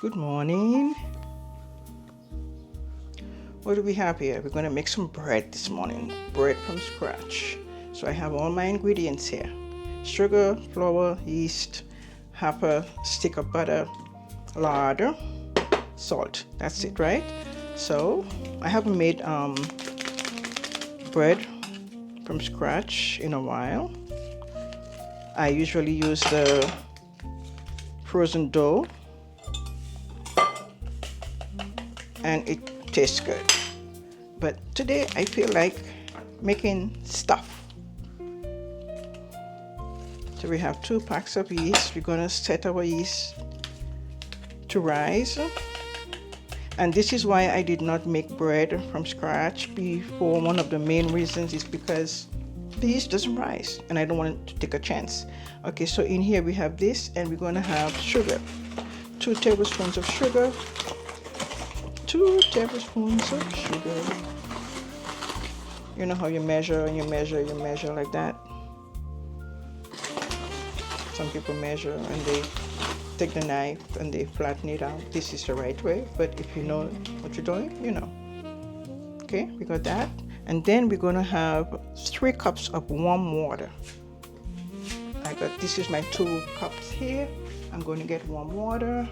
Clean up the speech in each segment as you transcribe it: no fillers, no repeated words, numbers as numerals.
Good morning. What do we have here? We're going to make some bread this morning. Bread from scratch. So I have all my ingredients here. Sugar, flour, yeast, half a stick of butter, lard, salt. That's it, right? So I haven't made bread from scratch in a while. I usually use the frozen dough and it tastes good. But today I feel like making stuff. So we have 2 packs of yeast. We're gonna set our yeast to rise. And this is why I did not make bread from scratch before. One of the main reasons is because the yeast doesn't rise and I don't want to take a chance. Okay, so in here we have this, and we're gonna have sugar. 2 tablespoons of sugar. 2 tablespoons of sugar. You know how you measure and you measure like that. Some people measure and they take the knife and they flatten it out. This is the right way, but if you know what you're doing, you know. Okay, we got that. And then we're gonna have 3 cups of warm water. This is my 2 cups here. I'm going to get warm water,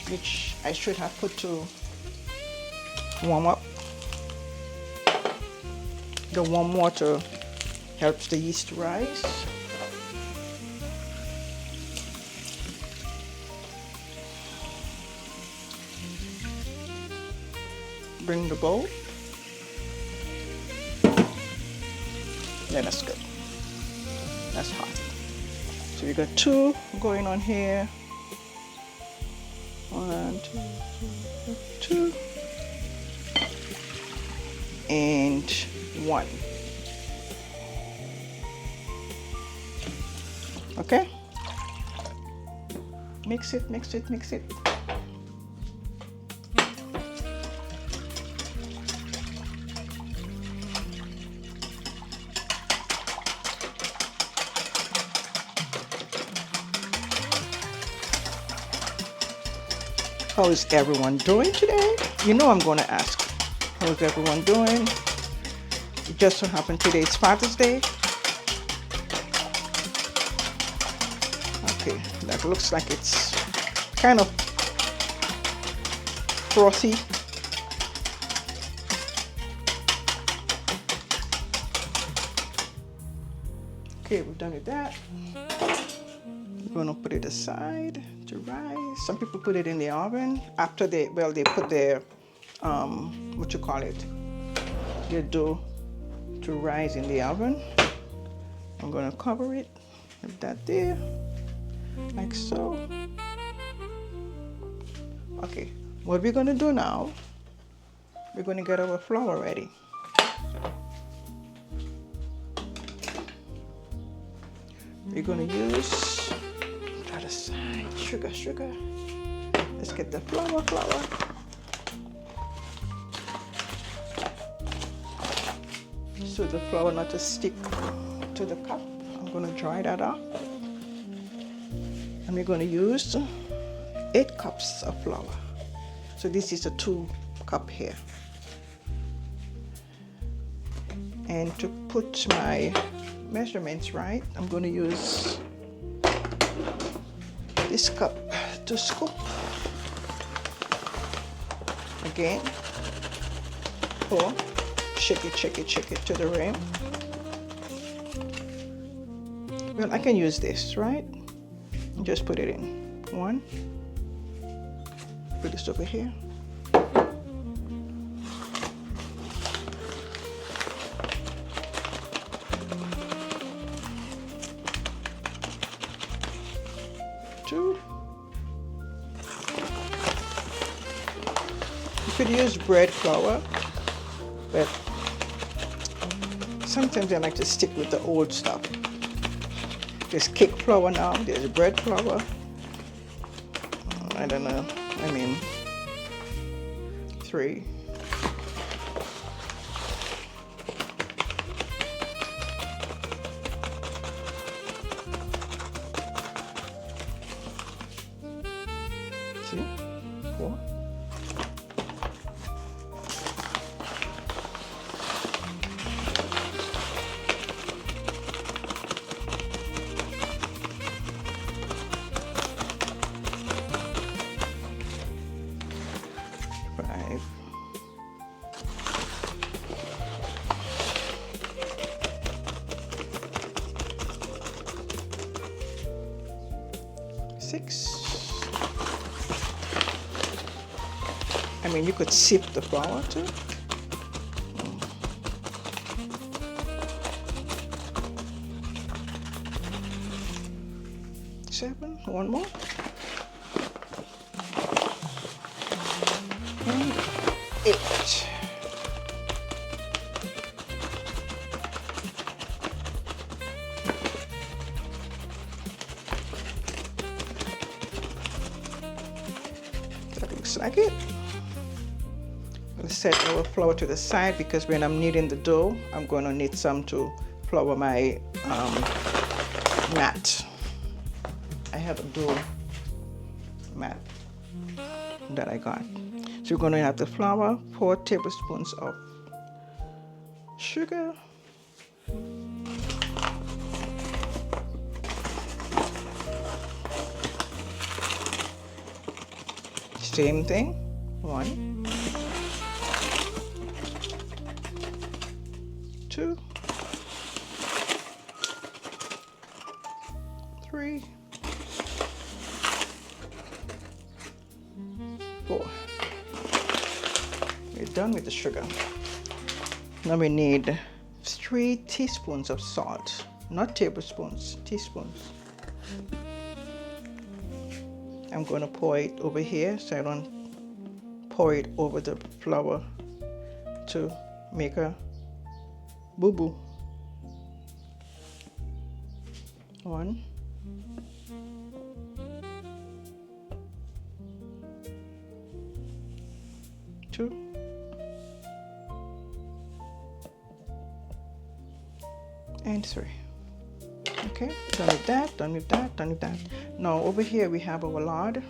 which I should have put to warm up. The warm water helps the yeast to rise. Bring the bowl. Yeah, that's good. That's hot. So we got 2 going on here. 1, 2, 2, and 1. Okay? Mix it, mix it, mix it. How is everyone doing today? You know I'm going to ask. How is everyone doing? It just so happened today it's Father's Day. Okay, that looks like it's kind of frothy. Okay, we're done with that. We're going to put it aside to rise. Some people put it in the oven after they put their their dough to rise in the oven. I'm going to cover it with that there, like so. Okay, what we're going to do now, we're going to get our flour ready. We're going to use that aside. Sugar. Let's get the flour. So the flour not to stick to the cup. I'm going to dry that off. And we're going to use 8 cups of flour. So this is a 2 cup here. And to put my measurements right, I'm going to use this cup to scoop. Again, pour, shake it to the rim. Well, I can use this, right? Just put it in. 1. Put this over here. 2. You could use bread flour, but sometimes I like to stick with the old stuff. There's cake flour now, there's bread flour. I don't know, 3. See? 4. I mean, you could sip the flour too. 7, one more. And 8. That looks like it. We'll set our flour to the side because when I'm kneading the dough, I'm going to need some to flour my mat. I have a dough mat that I got. So we're going to have the flour, 4 tablespoons of sugar, same thing, 1, 2, 3, 4. We're done with the sugar. Now we need 3 teaspoons of salt, not tablespoons, teaspoons. I'm going to pour it over here so I don't pour it over the flour to make a boo-boo. 1, 2, and 3. Okay, done with that, done with that, done with that. Now over here we have our lard.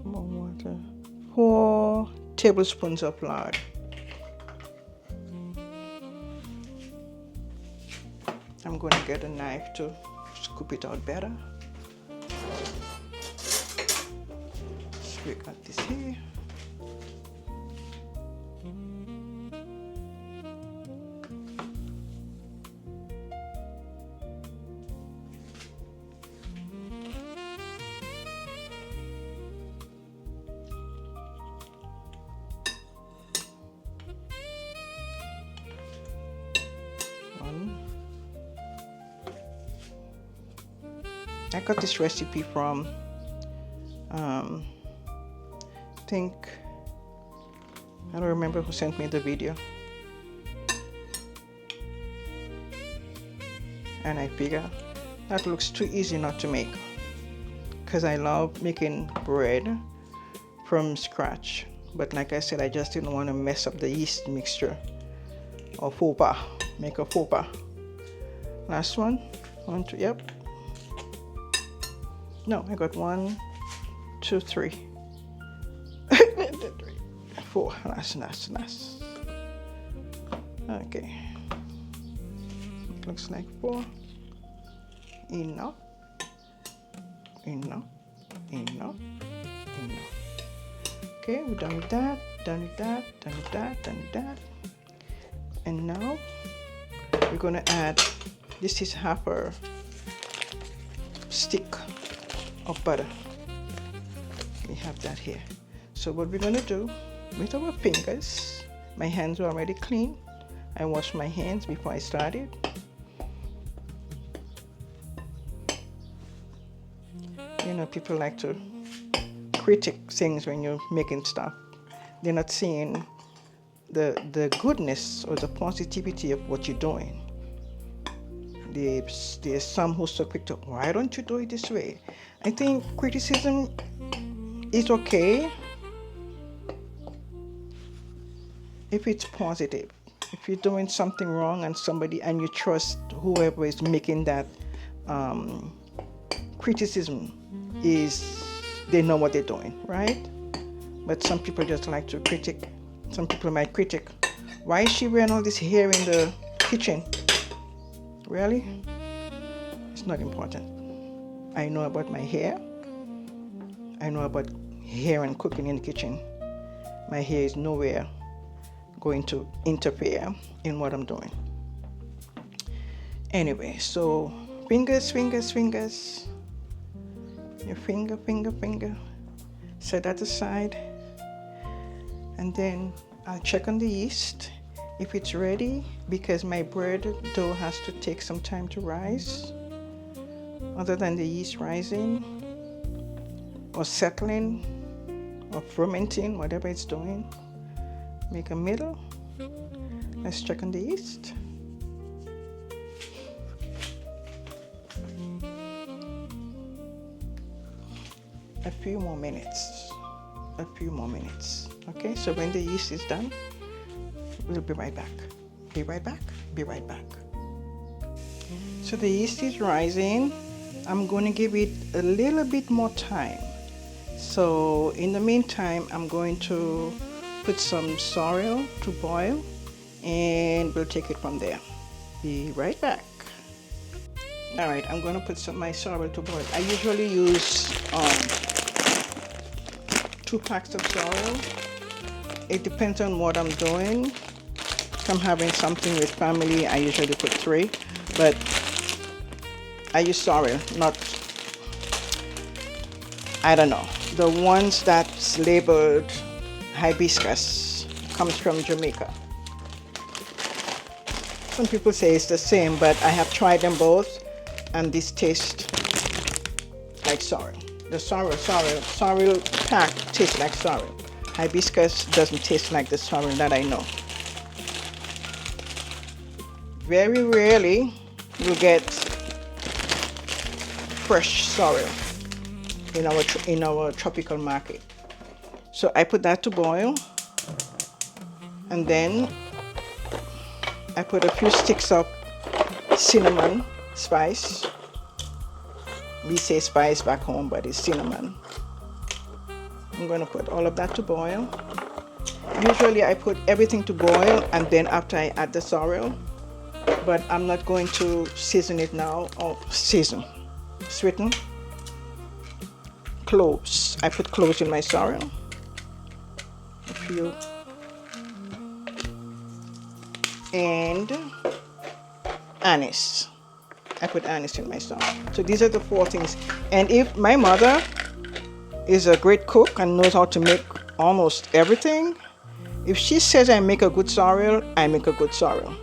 More water. 4 tablespoons of lard. I'm going to get a knife to scoop it out better. So we got this here. I got this recipe from I don't remember who sent me the video, and I figure that looks too easy not to make, because I love making bread from scratch. But like I said, I just didn't want to mess up the yeast mixture or faux pas, make a faux pas. Last one, 1, 2, yep. No, I got 1, 2, 3. 4. Last. Okay. Looks like 4. Enough. Okay, we're done with that, done with that. And now we're gonna add, this is half a stick of butter. We have that here. So what we're gonna do with our fingers, my hands are already clean. I washed my hands before I started. You know, people like to critique things when you're making stuff. They're not seeing the goodness or the positivity of what you're doing. There's some who so quick to, why don't you do it this way? I think criticism is okay if it's positive. if you're doing something wrong and you trust whoever is making that criticism, they know what they're doing, right? But some people just like to critique. Some people might critique, why is she wearing all this hair in the kitchen? Really? It's not important. I know about my hair. I know about hair and cooking in the kitchen. My hair is nowhere going to interfere in what I'm doing. Anyway, so fingers. Your finger. Set that aside. And then I'll check on the yeast if it's ready, because my bread dough has to take some time to rise. Other than the yeast rising or settling or fermenting, whatever it's doing, make a middle. Let's check on the yeast. A few more minutes. Okay, so when the yeast is done, we'll be right back. Be right back. So the yeast is rising. I'm going to give it a little bit more time. So in the meantime, I'm going to put some sorrel to boil, and we'll take it from there. Be right back. All right, I'm going to put my sorrel to boil. I usually use 2 packs of sorrel. It depends on what I'm doing. If I'm having something with family, I usually put 3, but I use sorrel, the ones that's labeled hibiscus, comes from Jamaica. Some people say it's the same, but I have tried them both, and this tastes like sorrel. The sorrel pack tastes like sorrel. Hibiscus doesn't taste like the sorrel that I know. Very rarely you get fresh sorrel in our tropical market. So I put that to boil, and then I put a few sticks of cinnamon spice. We say spice back home, but it's cinnamon. I'm going to put all of that to boil. Usually I put everything to boil and then after I add the sorrel, but I'm not going to season it now. Sweeten. Cloves. I put cloves in my sorrel. A few. And anise. I put anise in my sorrel. So these are the 4 things. And if my mother is a great cook and knows how to make almost everything, if she says I make a good sorrel, I make a good sorrel.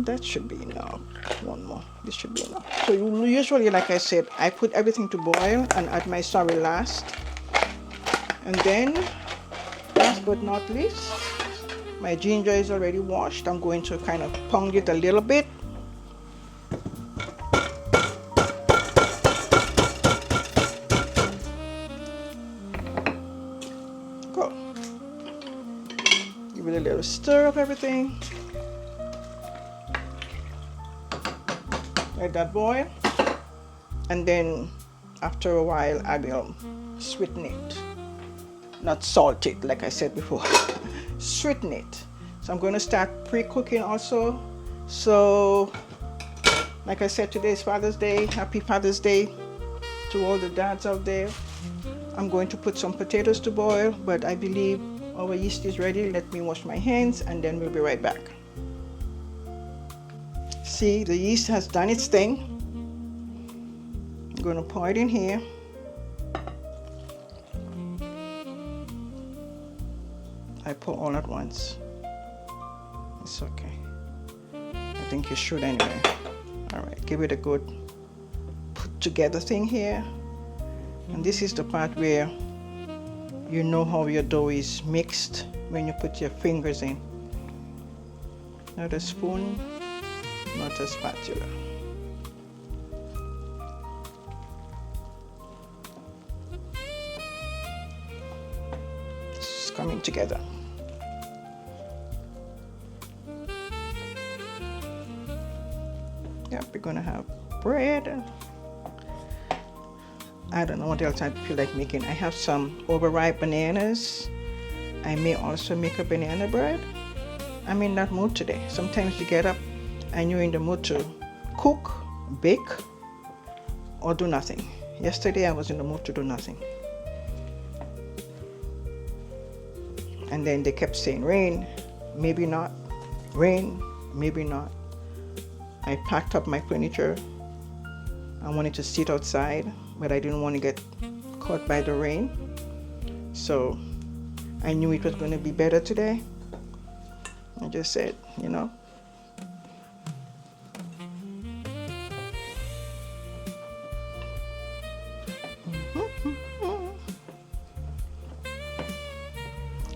That should be enough. One more. This should be enough. So usually, like I said, I put everything to boil and add my sorrel last. And then, last but not least, my ginger is already washed. I'm going to kind of pound it a little bit. Go. Give it a little stir of everything. Let that boil, and then after a while I will sweeten it, not salt it like I said before. Sweeten it. So I'm going to start pre-cooking also. So like I said, today is Father's Day. Happy Father's Day to all the dads out there. I'm going to put some potatoes to boil, but I believe our yeast is ready. Let me wash my hands and then we'll be right back. See, the yeast has done its thing. I'm going to pour it in here. I pour all at once. It's okay. I think you should anyway. All right, give it a good put together thing here. And this is the part where you know how your dough is mixed when you put your fingers in. Not a spoon, not a spatula. It's coming together. Yep, we're gonna have bread. I don't know what else I feel like making. I have some overripe bananas. I may also make a banana bread. I'm in that mood today. Sometimes you get up and you're in the mood to cook, bake, or do nothing. Yesterday I was in the mood to do nothing. And then they kept saying rain, maybe not, rain, maybe not. I packed up my furniture. I wanted to sit outside, but I didn't want to get caught by the rain. So I knew it was going to be better today. I just said, you know.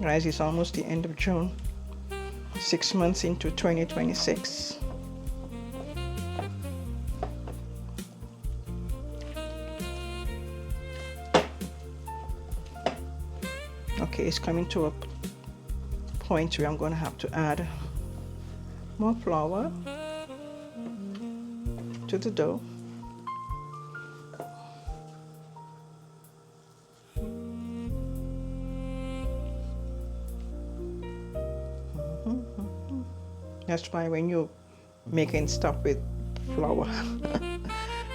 Guys, it's almost the end of June, 6 months into 2026. Okay, it's coming to a point where I'm going to have to add more flour to the dough. That's why when you're making stuff with flour,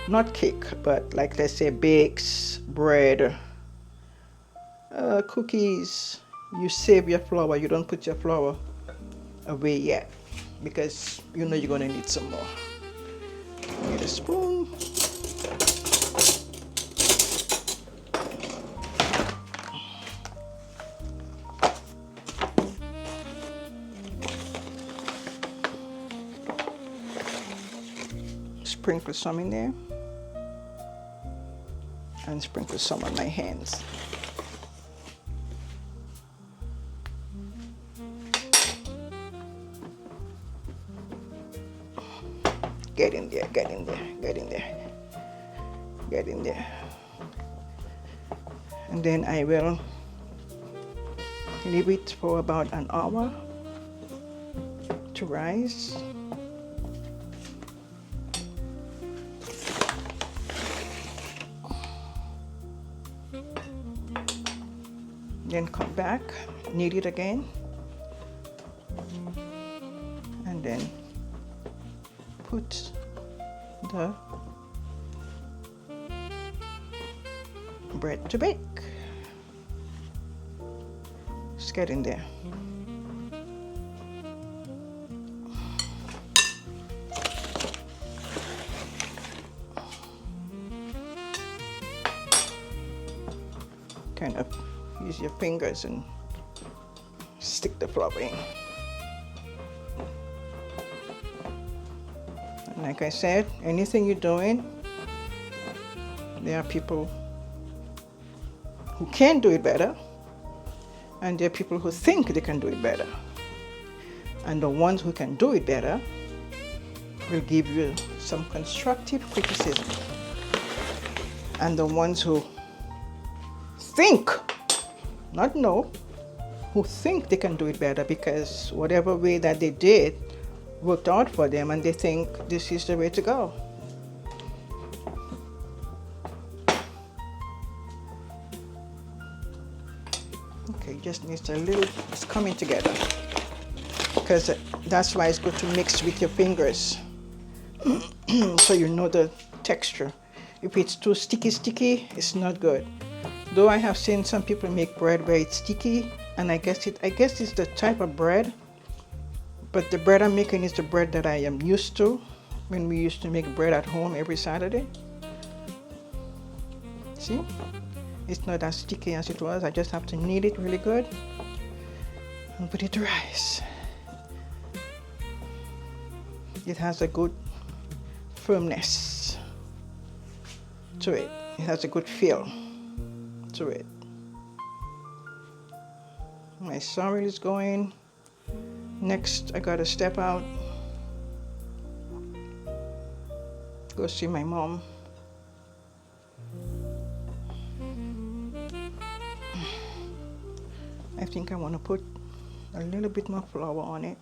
not cake, but like let's say bakes, bread, cookies, you save your flour. You don't put your flour away yet because you know you're gonna need some more. Need a spoon. Sprinkle some in there and sprinkle some on my hands. Get in there, get in there, get in there, get in there. And then I will leave it for about an hour to rise. Then come back, knead it again, and then put the bread to bake. Just get in there. Kind of use your fingers and stick the flour in. And like I said, anything you're doing, there are people who can do it better, and there are people who think they can do it better. And the ones who can do it better will give you some constructive criticism. And the ones who think, not know, who think they can do it better because whatever way that they did worked out for them and they think this is the way to go. Okay, just needs a little, it's coming together because that's why it's good to mix with your fingers so you know the texture. If it's too sticky, it's not good. Though I have seen some people make bread where it's sticky, and I guess it's the type of bread, but the bread I'm making is the bread that I am used to when we used to make bread at home every Saturday. See? It's not as sticky as it was. I just have to knead it really good and put it to rise. It has a good firmness to it. It has a good feel to it. My sorrel is going. Next, I gotta step out, go see my mom. I think I want to put a little bit more flour on it.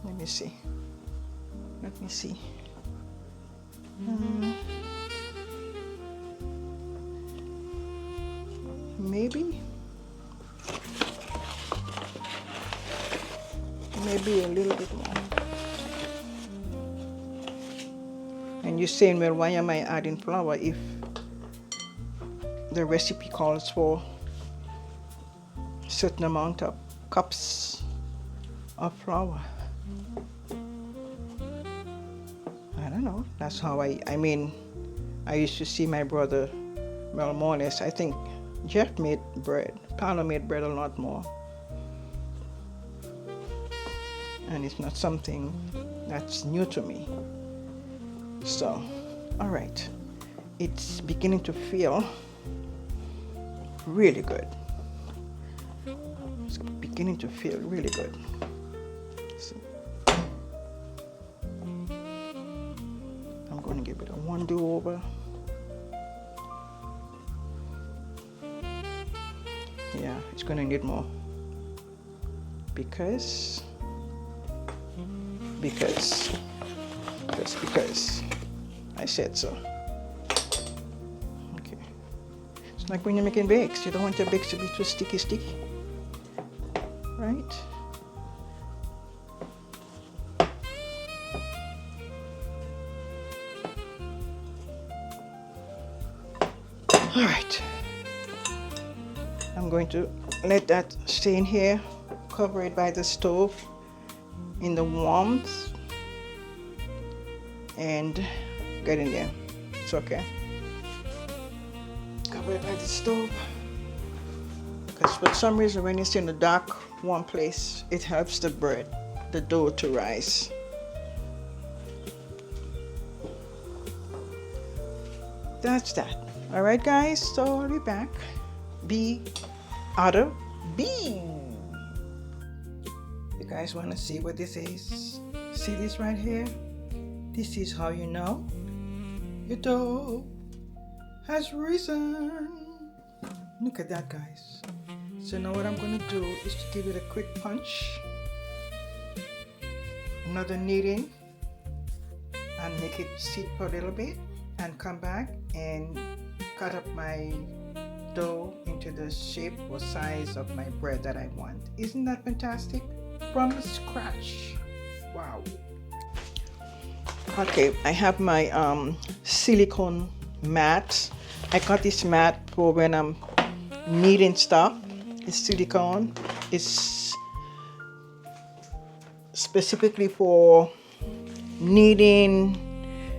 Let me see. Let me see. Maybe a little bit more. And you're saying, well, why am I adding flour if the recipe calls for a certain amount of cups of flour? I don't know. That's how I used to see my brother, well, more or less, I think Jeff made bread. Paolo made bread a lot more. And it's not something that's new to me. So, all right. It's beginning to feel really good. It's beginning to feel really good. So, I'm going to give it a one do-over. Yeah, it's going to need more. Because I said so. Okay. It's like when you're making bakes. You don't want your bakes to be too sticky. Right? All right. I'm going to let that stay in here. Cover it by the stove in the warmth and get in there. It's okay. Cover it by the stove because for some reason when it's in a dark, warm place, it helps the bread, the dough to rise. That's that. All right, guys. So I'll be back. B out of B. You guys want to see what this is? See this right here? This is how you know your dough has risen. Look at that, guys. So now what I'm going to do is to give it a quick punch, another kneading, and make it sit for a little bit, and come back and cut up my dough into the shape or size of my bread that I want. Isn't that fantastic? From scratch. Wow. Okay, I have my silicone mat. I got this mat for when I'm kneading stuff. It's silicone. It's specifically for kneading.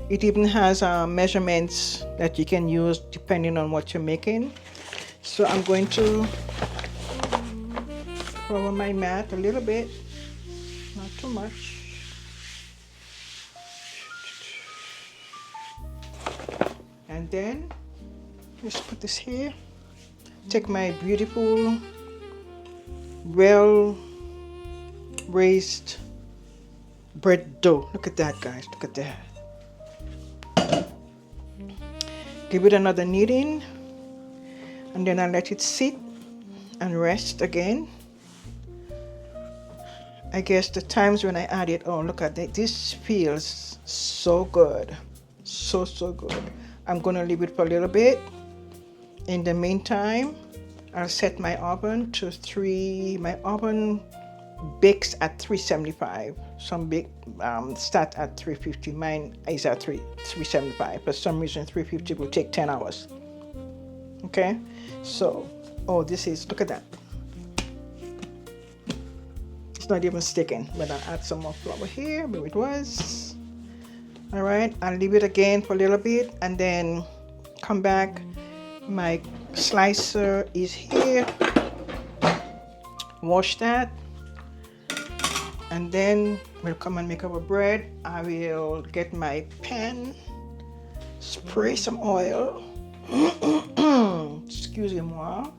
It even has measurements that you can use depending on what you're making. So I'm going to cover my mat a little bit, not too much. And then just put this here. Take my beautiful, well raised bread dough. Look at that, guys. Look at that. Give it another kneading, and then I let it sit and rest again. I guess the times when I add it, oh, look at that. This feels so good. So good. I'm going to leave it for a little bit. In the meantime, I'll set my oven to my oven bakes at 375. Some bake start at 350. Mine is at 375. For some reason, 350 will take 10 hours. Okay? So, oh, look at that. It's not even sticking, but I'll add some more flour here, where it was. All right, I'll leave it again for a little bit and then come back. My slicer is here. Wash that. And then we'll come and make our bread. I will get my pan, spray some oil. Excusez-moi.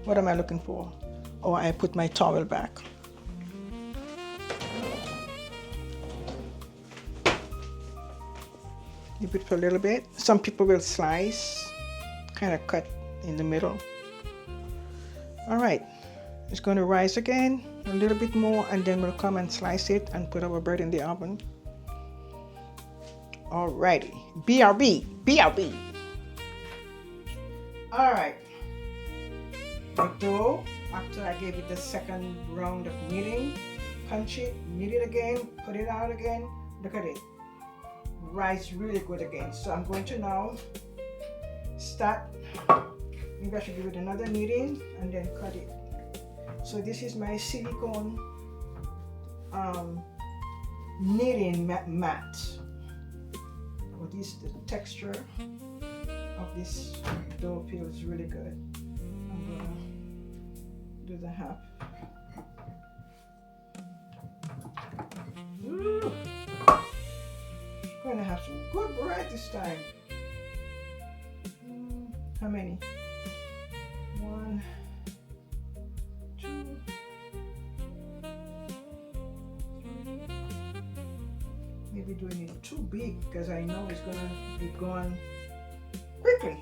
What am I looking for? Oh, I put my towel back. Leave it for a little bit. Some people will slice, kind of cut in the middle. All right, it's going to rise again a little bit more, and then we'll come and slice it and put our bread in the oven. Alrighty. BRB. BRB. Alright. The dough, after I gave it the second round of kneading, punch it, knead it again, put it out again. Look at it. Rise really good again. So I'm going to now start. Maybe I should give it another kneading and then cut it. So this is my silicone kneading mat. Oh, this the texture of this dough feels really good. I'm gonna do the half. Ooh. Gonna have some good bread this time. How many? 1, 2, 3. Maybe doing it too big because I know it's gonna be gone quickly.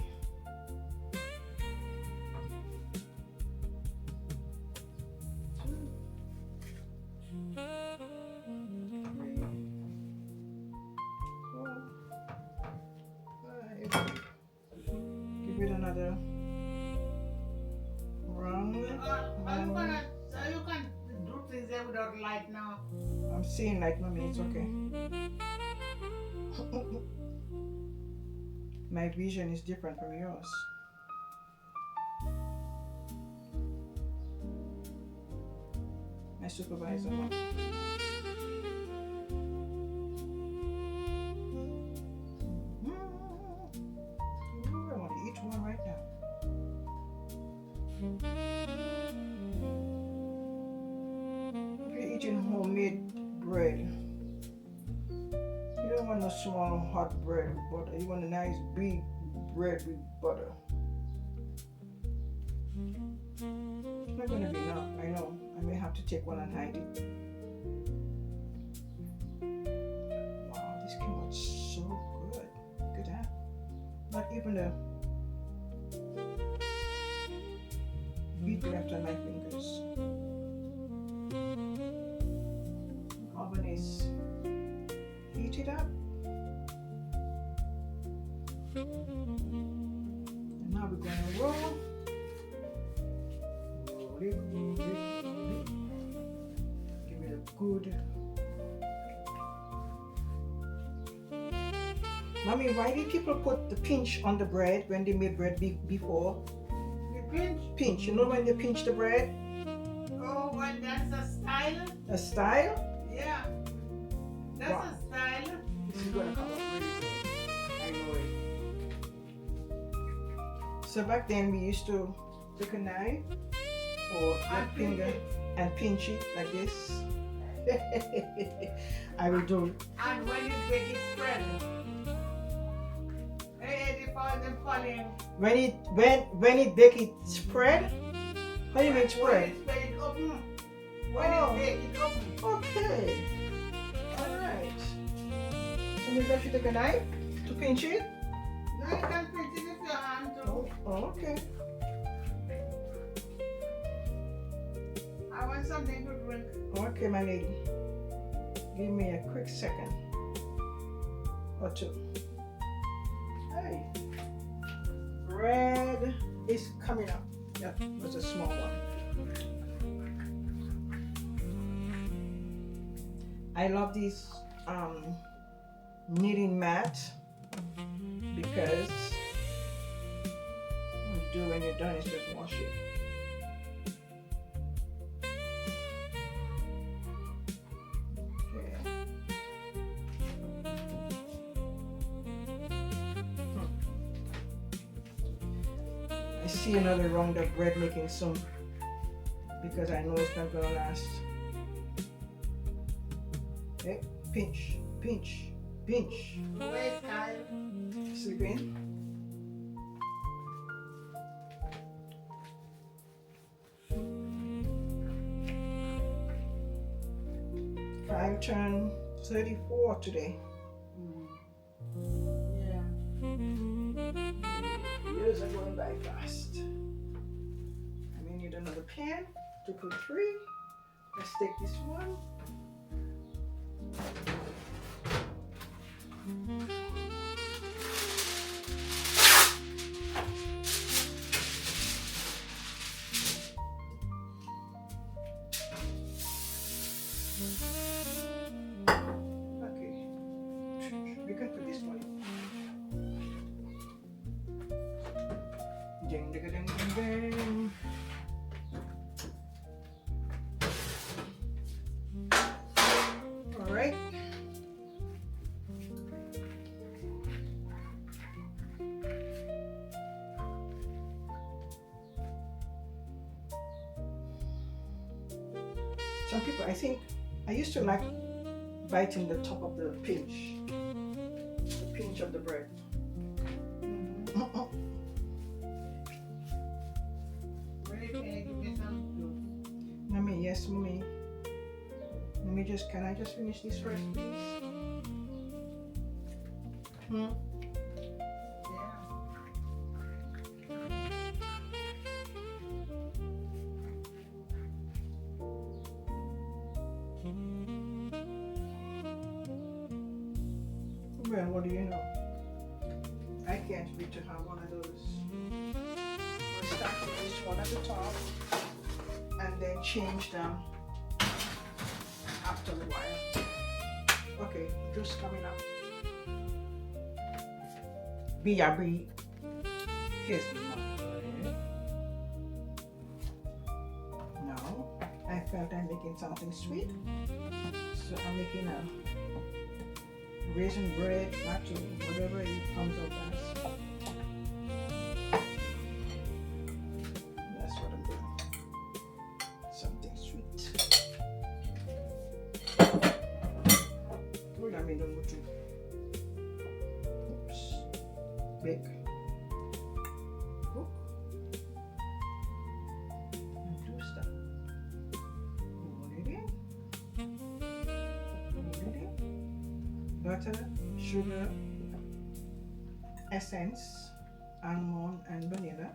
Give it another round. So you can do things there without light now. I'm seeing like mommy, it's okay. My vision is different from yours. My supervisor. I want to eat one right now. You're eating homemade bread. You don't want no small hot bread with butter. You want a nice big bread with butter. It's not going to be enough, I know. I may have to take one and hide it. Wow, this came out so good. Look at that. Not even a bead left on my fingers. Oven is heated up. And now we're going to roll. Roll it, roll it, roll it. Give it a good. Mommy, why did people put the pinch on the bread when they made bread before? The pinch? Pinch, you know when they pinch the bread? Oh, well, that's a style. A style? Yeah. That's Wow. a style. This is gonna come up really good. I know it. So back then we used to take a knife or a finger and pinch it like this. I will do it. And when you bake it, spread it. Hey, they fall them falling. When it bake it spread? How do you mean When spread? it's baked open. When Oh. it's baked it open. Okay. Alright. So maybe I should take a knife to pinch it? No, you can pinch it with your hand too. Oh, okay. I want something to drink. Okay, my lady. Give me a quick second or two. Hey, bread is coming up. That was a small one. I love this knitting mat because what you do when you're done is just wash it. I see another round of bread making soon because I know it's not gonna last. Okay, pinch, pinch, pinch. Where's Kyle? Sleeping. Kyle turned 34 today. Yeah. Years are going by fast. I may need another pan to put 3. Let's take this one. again. All right. Some people, I think, I used to like biting the top of the pinch of the bread. Wait, can you give me some juice? Mommy, yes, mommy. Can I just finish this first, please? Yeah. Well, what do you know? I can't wait to have one of those. We'll start with this one at the top and then change them after a while. Okay, juice coming up. BRB. Here's my bread. Now, I felt I'm making something sweet, so I'm making a raisin bread, actually, whatever it comes out as. That's what I'm doing. Something sweet. What I mean, oops. Bake. Cook. And do stuff. Put it in. Put it in. Butter, sugar, essence, almond and vanilla,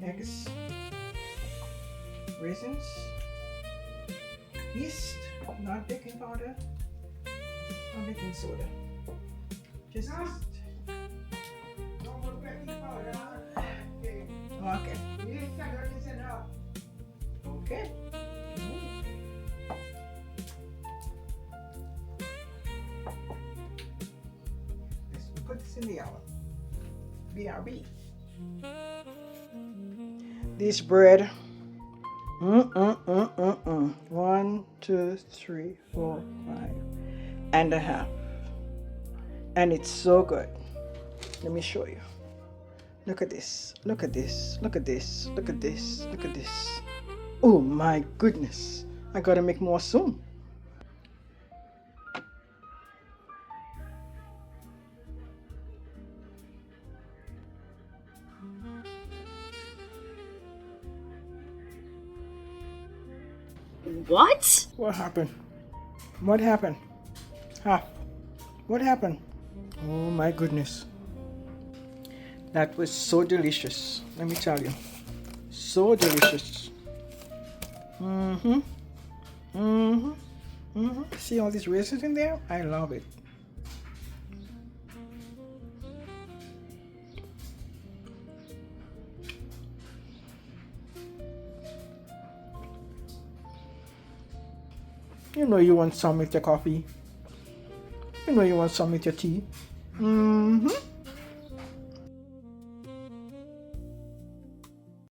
eggs, raisins, yeast, not baking powder or baking soda. Just No. yeast. No more baking powder. Okay. Okay. This salad is enough. Okay. Let's put this in the oven. BRB. This bread. 1, 2, 3, 4, 5 and a half. And it's so good. Let me show you. Look at this. Look at this. Look at this. Look at this. Look at this. Oh my goodness. I gotta make more soon. What? What happened? What happened? What happened? Oh my goodness. That was so delicious. Let me tell you. So delicious. See all these raisins in there? I love it. You know you want some with your coffee. You know you want some with your tea.